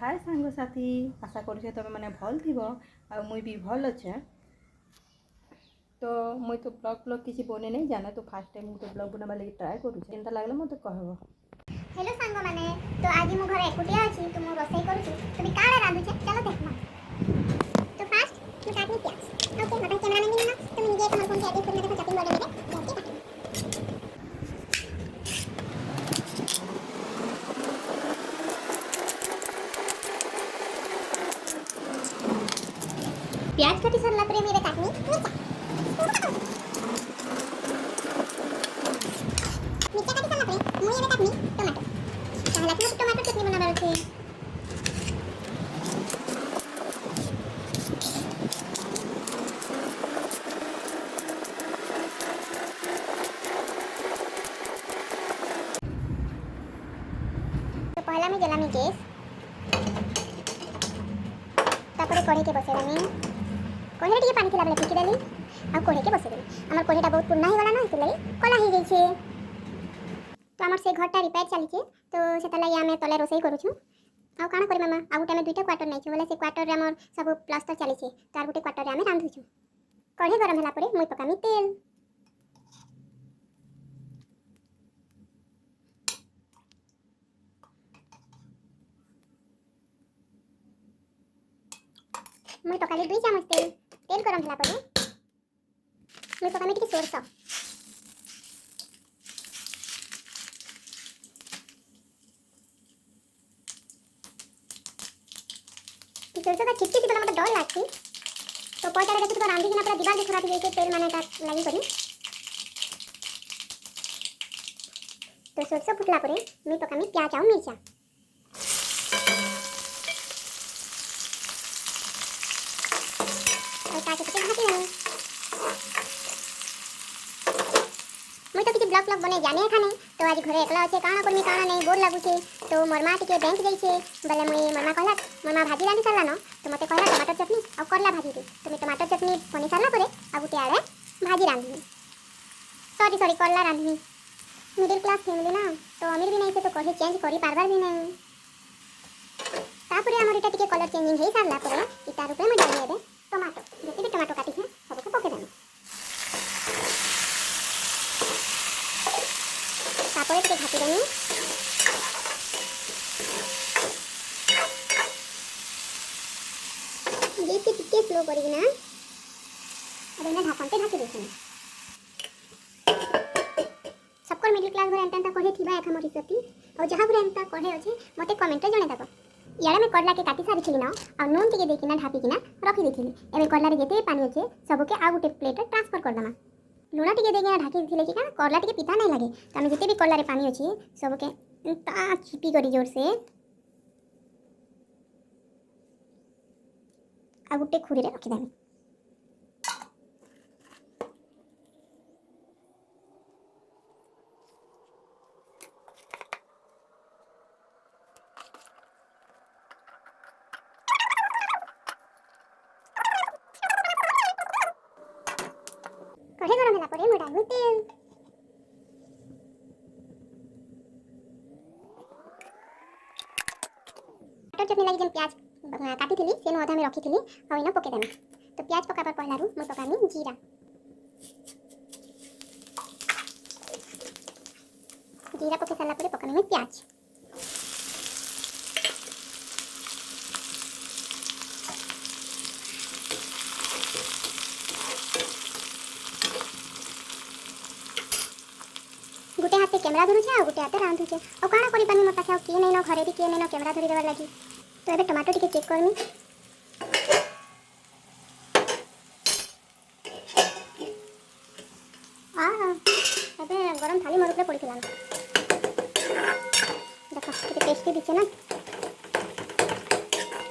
हाय सांग साथी आशा करुचे तुम मैंने भल थी मुई भी भल अच्छे। तो मुई तो ब्लॉग किसी बने नहीं जाना तो फास्ट टाइम मुझे ब्लॉग बनावा लगी ट्राए करूँ केनता लागला मत कहब। हेलो सांग माने तो आज मो घर एकुटिया अछि तो मो रोसई करूची तो भी काळे रांधुचे चलो देखमा। तो फास्ट मैं काटनी प्याज ओके मत कैमरा में नहीं ना तो मैं ये कमर फोन से एडिट करने देखो चॉपिंग बोर्ड में जाके काटूं। प्याज काटी सरला परे मेरे काटनी मिर्चा काटी सरला परे मुई एबे काटनी टमाटो पहला कि टमाटो चटनी बनाबार अछि। तो पहला मैं जलामी गैस तापर कढ़ी के बसेदानी कढ़ी टिके पानी थिला बेले फिकी देली आ कढ़ी के बसेदेली हमर कढ़ीटा बहुत पुरना ही गला ना इसे लगी कला ही गई छे। तो हमर से घरटा रिपेयर चली छे तो सेता लगी आमे तले रोसई करू छु आ काना करी मामा आ गुटा में दुईटा क्वार्टर नै छे बोले से क्वार्टर रे हमर सब प्लास्टर चली छे तार गुटे क्वार्टर रे आमे रांधु छु। कढ़ी गरम होला परे मुई पकामी तेल मुई पकाली 2 चामच तेल गरम होला परे मुई पकामी टिके सोरसा सोरसा का चिपचिपी वाला मतलब डर लागती तो पचारे देखो तो रांधी किना पूरा दीवार के खराब हो तेल माने ता लगी करी। तो सोरसा फुटला परे मुई पकामी प्याज और मिर्चा और काटे के भाजी नहीं मुई तो किसी ब्लॉग बने जाने खाने तो आज घरे एकला আছে काना करमी काना नहीं बोर लागू छे तो मोर मां टिके बैंक गई छे बोले मुई मोर मां कहला मोर मां भाजी रांधी सरला न तो मते कहला टमाटर चटनी और करला भाजी दे तो मैं टमाटर चटनी बनी सरला परे आ गुटे आड़े भाजी रांधी सॉरी करला रांधी मिडिल क्लास फैमिली ना तो अमीर भी नहीं थे तो कढ़ी चेंज करी पारबार भी नहीं तापरे हमर इटा टिके कलर चेंजिंग हे सरला परे इटा ऊपर में डाली देबे टमाटो जति भी टमाटो काटी है सबको पके देबे तापरे टिके घाटी देनी ये टिके स्लो करी ना अब इन्हें ढक्कन पे ढाकी देछन सबको मिडिल क्लास घर एंटा कढ़े थिबा एखा मोर सती और जहां घर एंटा कढ़े अछि मते कमेंट रे जणे दबो। यारे में करला के काटी सारी छिली ना और नून टिके देकिना ढापी किना रखी देथिली एबे करला रे जेते पानी अछि सबके आ गुटे प्लेट रे ट्रांसफर कर दमा लूना टिके देकिना ढाकी देथिले कि का करला टिके पिता नहीं लागे त हम जेते भी करला रे पानी अछि सबके ता छिपी करी जोर से आ गुटे खुरी रे रखी देबे। कढ़ी गरम होला परे मोटा तेल टमाटर चटनी लगी जन प्याज काटी थिली सेनो आधा में रखी थिली और इना पके देमी तो प्याज पका पर पहला रू मैं पकामी जीरा पके सरला परे पकामी में प्याज गुटे हाथे कैमरा धरू छे आ गुटे हाथे रांधू छे और काना करी पानी मता छे के नै न घरे भी के नै न कैमरा धरी देबा लागि तो एबे टमाटो टिके चेक करमी आ एबे गरम थाली मोर ऊपर पड़ितला देखो टिके टेस्टी दिछे ना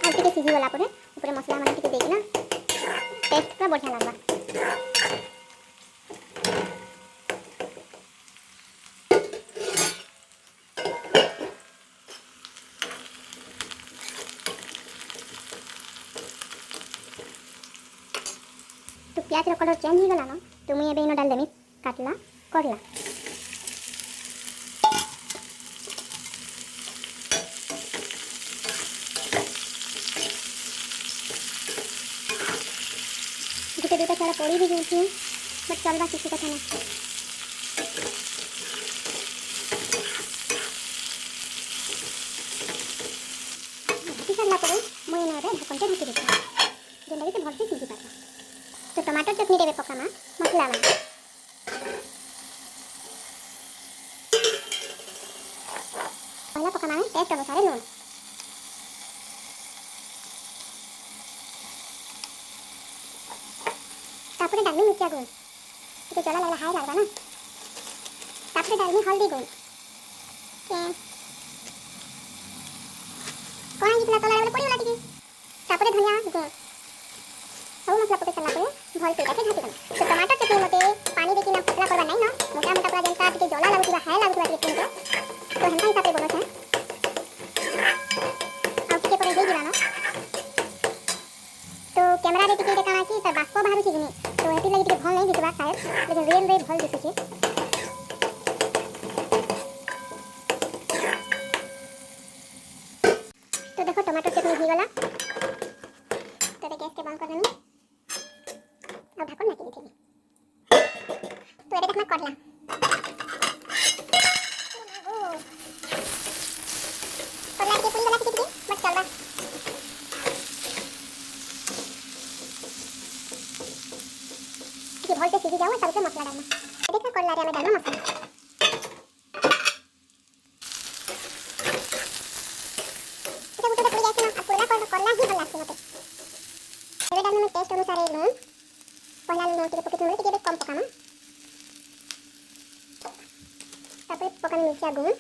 आ टिके सिझी गला परे ऊपर मसला माने टिके देई ना टेस्ट का बढ़िया लागबा। तो प्याज रो कलर चेंज हो गला ना तो मुई एबे इनो डाल देमी काटला करला ଗୋଟେ ଦୁଇଟା ଚାଉଳ ପୋଡ଼ି ବି ଯାଉଛି ବଟ୍ ଚଲବା କିଛି କଥା ନାହିଁ। ଭାଜି ସାରିଲା ପରେ ମୁଁ ଏଇନେ ଢାକଣଟେ ଢାକି ଦେବି ଯେନ୍ଟାକି ସେ ଭଲସେ ସିଝି ପାରେ। ତ ଟମାଟୋ ଚଟନି ଏବେ ପକାମା ମସଲା ମାନେ पहला पकाना है टेस्ट अनुसार लूण तापरे डालमी मिर्चा गुण तो जला लगला हाय लागबा ना तापरे डालमी हल्दी गुण के कोना जितला तला वाला पड़ी वाला टिके तापरे धनिया गुण सब मसला पके सला पे भल से काटे घाटी दम। तो टमाटर चटनी मते पानी देकी ना पतला करबा नहीं ना मोटा मोटा पूरा जनता टिके जला लागुवा हाय लागुवा टिके तो हेंता हिसाब से बनो छे कैमरा रे टिके काना कि तर बाष्प बाहर छी कि तो हेती लगी टिके भल नहीं दिखबा शायद लेकिन रियल रे भल दिखे छी। तो देखो टमाटर चटनी हो गला तो गैस के बंद कर देनी अब ढक्कन ढाकी देनी तो एरे देखना करला करला के पूरी वाला टिके बस चलबा भल से सीधी जाओ तब मसला डालना देखा करला रे हमें डालना मसला तो मुझे पूरी जैसे ना पूरा करला ही भल लागছে मते एबे डालना में टेस्ट अनुसार लूण पहला लूण टिके पके थोड़े टिके कम पकाना तापर पकानी मिर्चा गुण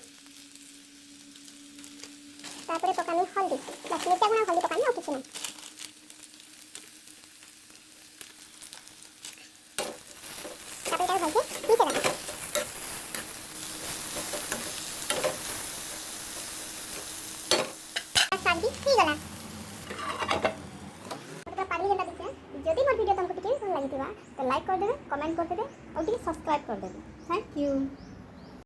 तापर पकानी हल्दी बस मिर्चा गुण हल्दी पकानी और कुछ नहीं। जदि मोर वीडियो तुमको टिके भल लगी तो लाइक कर देबे कमेंट कर देबे और टिके सब्सक्राइब कर देबे। Thank you.